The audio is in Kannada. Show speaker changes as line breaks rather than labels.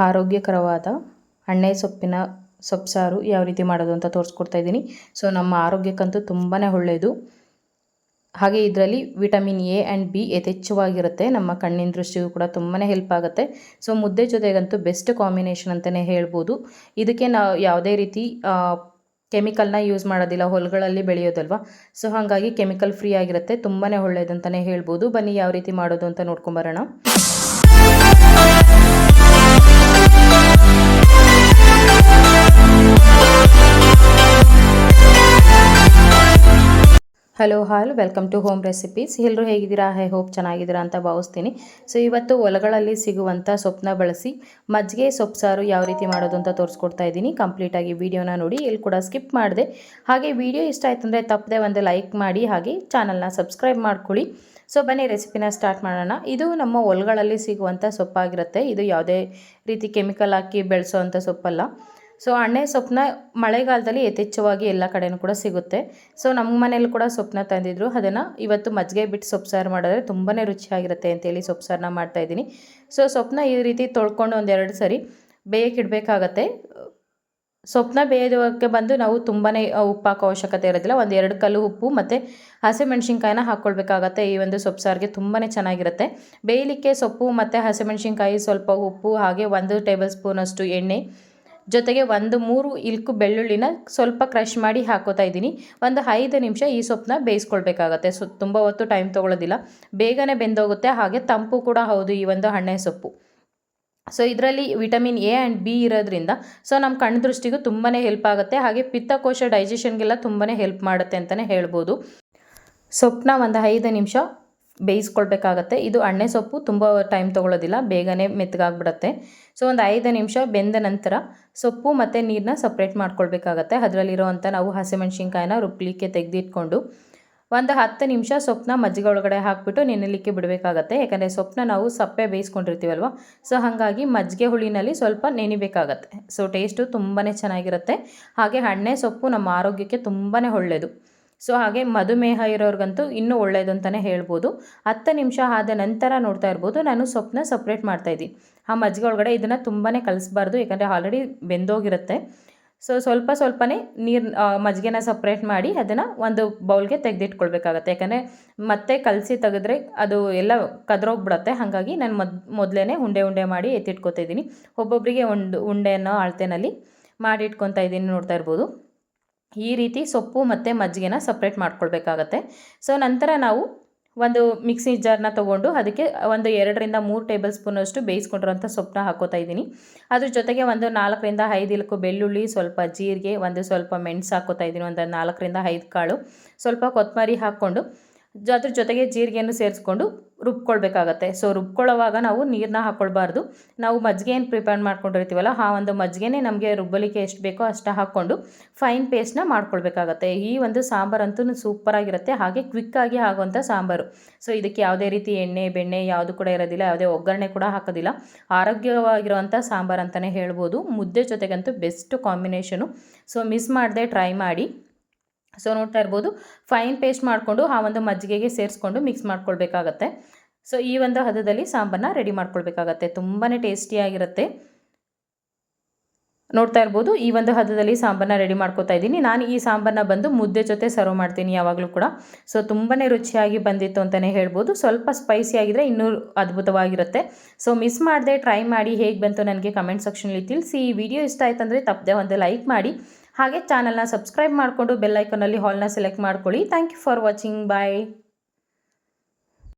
ಆರೋಗ್ಯಕರವಾದ ಅಣ್ಣೆ ಸೊಪ್ಪಿನ ಸೊಪ್ಪು ಯಾವ ರೀತಿ ಮಾಡೋದು ಅಂತ ತೋರಿಸ್ಕೊಡ್ತಾ ಇದ್ದೀನಿ. ಸೊ ನಮ್ಮ ಆರೋಗ್ಯಕ್ಕಂತೂ ತುಂಬಾ ಒಳ್ಳೆಯದು. ಹಾಗೆ ಇದರಲ್ಲಿ ವಿಟಮಿನ್ ಎ ಆ್ಯಂಡ್ ಬಿ ಯಥೇಚ್ಛವಾಗಿರುತ್ತೆ. ನಮ್ಮ ಕಣ್ಣಿನ ದೃಷ್ಟಿಗೂ ಕೂಡ ತುಂಬಾ ಹೆಲ್ಪ್ ಆಗುತ್ತೆ. ಸೊ ಮುದ್ದೆ ಜೊತೆಗಂತೂ ಬೆಸ್ಟ್ ಕಾಂಬಿನೇಷನ್ ಅಂತಲೇ ಹೇಳ್ಬೋದು. ಇದಕ್ಕೆ ನಾವು ಯಾವುದೇ ರೀತಿ ಕೆಮಿಕಲ್ನ ಯೂಸ್ ಮಾಡೋದಿಲ್ಲ, ಹೊಲಗಳಲ್ಲಿ ಬೆಳೆಯೋದಲ್ವ. ಸೊ ಹಾಗಾಗಿ ಕೆಮಿಕಲ್ ಫ್ರೀ ಆಗಿರುತ್ತೆ, ತುಂಬಾ ಒಳ್ಳೆಯದಂತಲೇ ಹೇಳ್ಬೋದು. ಬನ್ನಿ ಯಾವ ರೀತಿ ಮಾಡೋದು ಅಂತ ನೋಡ್ಕೊಂಬರೋಣ. Hello welcome to home recipes. ಎಲ್ಲರೂ ಹೇಗಿದ್ದೀರಾ? ಐ ಹೋಪ್ ಚೆನ್ನಾಗಿದ್ದೀರಾ ಅಂತ ಭಾವಿಸ್ತೀನಿ. ಸೊ ಇವತ್ತು ಹೊಲಗಳಲ್ಲಿ ಸಿಗುವಂಥ ಸೊಪ್ಪನ್ನ ಬಳಸಿ ಮಜ್ಜಿಗೆ ಸೊಪ್ಪು ಸಾರು ಯಾವ ರೀತಿ ಮಾಡೋದು ಅಂತ ತೋರಿಸ್ಕೊಡ್ತಾ ಇದ್ದೀನಿ. ಕಂಪ್ಲೀಟಾಗಿ ವಿಡಿಯೋನ ನೋಡಿ, ಎಲ್ಲಿ ಕೂಡ ಸ್ಕಿಪ್ ಮಾಡಿದೆ. ಹಾಗೆ ವಿಡಿಯೋ ಇಷ್ಟ ಆಯ್ತು ಅಂದರೆ ತಪ್ಪದೆ ಒಂದು ಲೈಕ್ ಮಾಡಿ, ಹಾಗೆ ಚಾನಲ್ನ ಸಬ್ಸ್ಕ್ರೈಬ್ ಮಾಡ್ಕೊಳ್ಳಿ. ಸೊ ಬನ್ನಿ ರೆಸಿಪಿನ ಸ್ಟಾರ್ಟ್ ಮಾಡೋಣ. ಇದು ನಮ್ಮ ಹೊಲಗಳಲ್ಲಿ ಸಿಗುವಂಥ ಸೊಪ್ಪಾಗಿರುತ್ತೆ. ಇದು ಯಾವುದೇ ರೀತಿ ಕೆಮಿಕಲ್ ಹಾಕಿ ಬೆಳೆಸೋವಂಥ ಸೊಪ್ಪಲ್ಲ. ಸೊ ಅಣ್ಣೆ ಸೊಪ್ಪನ್ನ ಮಳೆಗಾಲದಲ್ಲಿ ಯಥೇಚ್ಛವಾಗಿ ಎಲ್ಲ ಕಡೆಯೂ ಕೂಡ ಸಿಗುತ್ತೆ. ಸೊ ನಮ್ಮ ಮನೇಲಿ ಕೂಡ ಸೊಪ್ಪನ್ನ ತಂದಿದ್ರು. ಅದನ್ನು ಇವತ್ತು ಮಜ್ಜಿಗೆ ಬಿಟ್ಟು ಸೊಪ್ಪು ಸಾರು ಮಾಡಿದ್ರೆ ತುಂಬಾ ರುಚಿಯಾಗಿರುತ್ತೆ ಅಂತೇಳಿ ಸೊಪ್ಪು ಸಾರನ್ನ ಮಾಡ್ತಾಯಿದ್ದೀನಿ. ಸೊ ಸೊಪ್ಪನ್ನ ಈ ರೀತಿ ತೊಳ್ಕೊಂಡು ಒಂದೆರಡು ಸರಿ ಬೇಯಕ್ಕೆ ಇಡಬೇಕಾಗತ್ತೆ. ಸೊಪ್ಪನ್ನ ಬೇಯೋದಕ್ಕೆ ಬಂದು ನಾವು ತುಂಬಾ ಉಪ್ಪು ಹಾಕೋ ಅವಶ್ಯಕತೆ ಇರೋದಿಲ್ಲ. ಒಂದು 2 ಕಲ್ಲು ಉಪ್ಪು ಮತ್ತು ಹಸಿಮೆಣ್ಸಿನ್ಕಾಯಿನ ಹಾಕ್ಕೊಳ್ಬೇಕಾಗತ್ತೆ. ಈ ಒಂದು ಸೊಪ್ಪು ಸಾರಿಗೆ ತುಂಬಾ ಚೆನ್ನಾಗಿರುತ್ತೆ. ಬೇಯಲಿಕ್ಕೆ ಸೊಪ್ಪು ಮತ್ತು ಹಸಿಮೆಣ್ಸಿನ್ಕಾಯಿ, ಸ್ವಲ್ಪ ಉಪ್ಪು, ಹಾಗೆ 1 ಟೇಬಲ್ ಸ್ಪೂನಷ್ಟು ಎಣ್ಣೆ, ಜೊತೆಗೆ 3 ಇಲ್ಕು ಬೆಳ್ಳುಳ್ಳಿನ ಸ್ವಲ್ಪ ಕ್ರಷ್ ಮಾಡಿ ಹಾಕೋತಾ ಇದ್ದೀನಿ. ಒಂದು 5 ನಿಮಿಷ ಈ ಸೊಪ್ಪನ್ನ ಬೇಯಿಸ್ಕೊಳ್ಬೇಕಾಗತ್ತೆ. ಸೊ ತುಂಬ ಹೊತ್ತು ಟೈಮ್ ತೊಗೊಳ್ಳೋದಿಲ್ಲ, ಬೇಗನೆ ಬೆಂದೋಗುತ್ತೆ. ಹಾಗೆ ತಂಪು ಕೂಡ ಹೌದು ಈ ಒಂದು ಅಣ್ಣೆ ಸೊಪ್ಪು. ಸೊ ಇದರಲ್ಲಿ ವಿಟಮಿನ್ ಎ ಆ್ಯಂಡ್ ಬಿ ಇರೋದ್ರಿಂದ ಸೊ ನಮ್ಮ ಕಣ್ಣು ದೃಷ್ಟಿಗೂ ತುಂಬಾ ಹೆಲ್ಪ್ ಆಗುತ್ತೆ. ಹಾಗೆ ಪಿತ್ತಕೋಶ ಡೈಜೆಷನ್ಗೆಲ್ಲ ತುಂಬಾ ಹೆಲ್ಪ್ ಮಾಡುತ್ತೆ ಅಂತಲೇ ಹೇಳ್ಬೋದು. ಸೊಪ್ಪನ್ನ ಒಂದು 5 ನಿಮಿಷ ಬೇಯಿಸ್ಕೊಳ್ಬೇಕಾಗತ್ತೆ. ಇದು ಅಣ್ಣೆ ಸೊಪ್ಪು ತುಂಬ ಟೈಮ್ ತೊಗೊಳ್ಳೋದಿಲ್ಲ, ಬೇಗನೆ ಮೆತ್ತಗಾಗ್ಬಿಡುತ್ತೆ. ಸೊ ಒಂದು 5 ನಿಮಿಷ ಬೆಂದ ನಂತರ ಸೊಪ್ಪು ಮತ್ತು ನೀರನ್ನ ಸಪ್ರೇಟ್ ಮಾಡ್ಕೊಳ್ಬೇಕಾಗತ್ತೆ. ಅದರಲ್ಲಿರೋವಂಥ ನಾವು ಹಸಿಮೆಣ್ಸಿನ್ಕಾಯಿನ ರುಬ್ಲಿಕ್ಕೆ ತೆಗೆದಿಟ್ಕೊಂಡು ಒಂದು 10 ನಿಮಿಷ ಸೊಪ್ಪನ್ನ ಮಜ್ಜಿಗೆ ಒಳಗಡೆ ಹಾಕಿಬಿಟ್ಟು ನೆನೆಲಿಕ್ಕೆ ಬಿಡಬೇಕಾಗತ್ತೆ. ಯಾಕಂದರೆ ಸೊಪ್ಪನ್ನ ನಾವು ಸಪ್ಪೆ ಬೇಯಿಸ್ಕೊಂಡಿರ್ತೀವಲ್ವ. ಸೊ ಹಾಗಾಗಿ ಮಜ್ಜಿಗೆ ಹುಳಿನಲ್ಲಿ ಸ್ವಲ್ಪ ನೆನಿಬೇಕಾಗತ್ತೆ. ಸೊ ಟೇಸ್ಟು ತುಂಬಾ ಚೆನ್ನಾಗಿರುತ್ತೆ. ಹಾಗೆ ಅಣ್ಣೆ ಸೊಪ್ಪು ನಮ್ಮ ಆರೋಗ್ಯಕ್ಕೆ ತುಂಬಾ ಒಳ್ಳೆಯದು. ಸೊ ಹಾಗೆ ಮಧುಮೇಹ ಇರೋರಿಗಂತೂ ಇನ್ನೂ ಒಳ್ಳೆಯದು ಅಂತಲೇ ಹೇಳ್ಬೋದು. 10 ನಿಮಿಷ ಆದ ನಂತರ ನೋಡ್ತಾ ಇರ್ಬೋದು ನಾನು ಸೊಪ್ಪನ್ನ ಸಪ್ರೇಟ್ ಮಾಡ್ತಾಯಿದ್ದೀನಿ. ಆ ಮಜ್ಜಿಗೆ ಒಳಗಡೆ ಇದನ್ನು ತುಂಬಾ ಕಲಿಸ್ಬಾರ್ದು, ಯಾಕಂದರೆ ಆಲ್ರೆಡಿ ಬೆಂದೋಗಿರುತ್ತೆ. ಸೊ ಸ್ವಲ್ಪನೇ ನೀರು ಮಜ್ಜಿಗೆನ ಸಪ್ರೇಟ್ ಮಾಡಿ ಅದನ್ನು ಒಂದು ಬೌಲ್ಗೆ ತೆಗೆದಿಟ್ಕೊಳ್ಬೇಕಾಗತ್ತೆ. ಯಾಕಂದರೆ ಮತ್ತೆ ಕಲಸಿ ತೆಗೆದ್ರೆ ಅದು ಎಲ್ಲ ಕದ್ರೋಗ್ಬಿಡತ್ತೆ. ಹಾಗಾಗಿ ನಾನು ಮೊದಲೇ ಉಂಡೆ ಮಾಡಿ ಎತ್ತಿಟ್ಕೊತಾ ಇದ್ದೀನಿ. ಒಬ್ಬೊಬ್ಬರಿಗೆ ಒಂದು ಉಂಡೆಯನ್ನು ಅಳತೆನಲ್ಲಿ ಮಾಡಿ ಇಟ್ಕೊತಾ ಇದ್ದೀನಿ, ನೋಡ್ತಾ ಇರ್ಬೋದು. ಈ ರೀತಿ ಸೊಪ್ಪು ಮತ್ತು ಮಜ್ಜಿಗೆನ ಸಪ್ರೇಟ್ ಮಾಡ್ಕೊಳ್ಬೇಕಾಗತ್ತೆ. ಸೊ ನಂತರ ನಾವು ಒಂದು ಮಿಕ್ಸಿ ಜಾರ್ನ ತೊಗೊಂಡು ಅದಕ್ಕೆ ಒಂದು 2 ರಿಂದ 3 ಟೇಬಲ್ ಸ್ಪೂನಷ್ಟು ಬೇಯಿಸ್ಕೊಂಡಿರೋಂಥ ಸೊಪ್ಪನ್ನ ಹಾಕೋತಾ ಇದ್ದೀನಿ. ಅದ್ರ ಜೊತೆಗೆ ಒಂದು 4 ರಿಂದ 5 ಇಲಕು ಬೆಳ್ಳುಳ್ಳಿ, ಸ್ವಲ್ಪ ಜೀರಿಗೆ, ಒಂದು ಸ್ವಲ್ಪ ಮೆಣಸು ಹಾಕೋತಾ ಇದ್ದೀನಿ, ಒಂದು 4 ರಿಂದ 5 ಕಾಳು, ಸ್ವಲ್ಪ ಕೊತ್ತಂಬರಿ ಹಾಕ್ಕೊಂಡು ಅದ್ರ ಜೊತೆಗೆ ಜೀರಿಗೆಯನ್ನು ಸೇರಿಸ್ಕೊಂಡು ರುಬ್ಕೊಳ್ಬೇಕಾಗತ್ತೆ. ಸೊ ರುಬ್ಕೊಳ್ಳೋವಾಗ ನಾವು ನೀರನ್ನ ಹಾಕ್ಕೊಳ್ಬಾರ್ದು. ನಾವು ಮಜ್ಜಿಗೆ ಏನು ಪ್ರಿಪೇರ್ ಮಾಡ್ಕೊಂಡಿರ್ತೀವಲ್ಲ ಆ ಒಂದು ಮಜ್ಜಿಗೆನೇ ನಮಗೆ ರುಬ್ಬಲಿಕ್ಕೆ ಎಷ್ಟು ಬೇಕೋ ಅಷ್ಟು ಹಾಕ್ಕೊಂಡು ಫೈನ್ ಪೇಸ್ಟ್ನ ಮಾಡ್ಕೊಳ್ಬೇಕಾಗತ್ತೆ. ಈ ಒಂದು ಸಾಂಬಾರಂತೂ ಸೂಪರಾಗಿರುತ್ತೆ. ಹಾಗೆ ಕ್ವಿಕ್ಕಾಗಿ ಆಗುವಂಥ ಸಾಂಬಾರು. ಸೊ ಇದಕ್ಕೆ ಯಾವುದೇ ರೀತಿ ಎಣ್ಣೆ ಬೆಣ್ಣೆ ಯಾವುದು ಕೂಡ ಇರೋದಿಲ್ಲ, ಯಾವುದೇ ಒಗ್ಗರಣೆ ಕೂಡ ಹಾಕೋದಿಲ್ಲ. ಆರೋಗ್ಯವಾಗಿರುವಂಥ ಸಾಂಬಾರು ಅಂತಲೇ ಹೇಳ್ಬೋದು. ಮುದ್ದೆ ಜೊತೆಗಂತೂ ಬೆಸ್ಟ್ ಕಾಂಬಿನೇಷನು. ಸೊ ಮಿಸ್ ಮಾಡದೆ ಟ್ರೈ ಮಾಡಿ. ಸೊ ನೋಡ್ತಾ ಇರ್ಬೋದು, ಫೈನ್ ಪೇಸ್ಟ್ ಮಾಡಿಕೊಂಡು ಆ ಒಂದು ಮಜ್ಜಿಗೆಗೆ ಸೇರಿಸ್ಕೊಂಡು ಮಿಕ್ಸ್ ಮಾಡ್ಕೊಳ್ಬೇಕಾಗತ್ತೆ. ಸೊ ಈ ಒಂದು ಹದದಲ್ಲಿ ಸಾಂಬಾರನ್ನ ರೆಡಿ ಮಾಡ್ಕೊಳ್ಬೇಕಾಗತ್ತೆ. ತುಂಬಾ ಟೇಸ್ಟಿಯಾಗಿರುತ್ತೆ. ನೋಡ್ತಾ ಇರ್ಬೋದು, ಈ ಒಂದು ಹದದಲ್ಲಿ ಸಾಂಬಾರನ್ನ ರೆಡಿ ಮಾಡ್ಕೊತಾ ಇದ್ದೀನಿ. ನಾನು ಈ ಸಾಂಬಾರನ್ನ ಬಂದು ಮುದ್ದೆ ಜೊತೆ ಸರ್ವ್ ಮಾಡ್ತೀನಿ ಯಾವಾಗಲೂ ಕೂಡ. ಸೊ ತುಂಬಾ ರುಚಿಯಾಗಿ ಬಂದಿತ್ತು ಅಂತಲೇ ಹೇಳ್ಬೋದು. ಸ್ವಲ್ಪ ಸ್ಪೈಸಿ ಆಗಿದ್ರೆ ಇನ್ನೂ ಅದ್ಭುತವಾಗಿರುತ್ತೆ. ಸೊ ಮಿಸ್ ಮಾಡದೆ ಟ್ರೈ ಮಾಡಿ, ಹೇಗೆ ಬಂತು ನನಗೆ ಕಮೆಂಟ್ ಸೆಕ್ಷನಲ್ಲಿ ತಿಳಿಸಿ. ಈ ವಿಡಿಯೋ ಇಷ್ಟ ಆಯ್ತು ಅಂದರೆ ತಪ್ಪದೆ ಒಂದು ಲೈಕ್ ಮಾಡಿ, ಹಾಗೆ ಚಾನಲ್ನ ಸಬ್ಸ್ಕ್ರೈಬ್ ಮಾಡಿಕೊಂಡು ಬೆಲ್ ಐಕಾನಲ್ಲಿ ಹಾಲ್ನ ಸೆಲೆಕ್ಟ್ ಮಾಡ್ಕೊಳ್ಳಿ. Thank you for watching. Bye.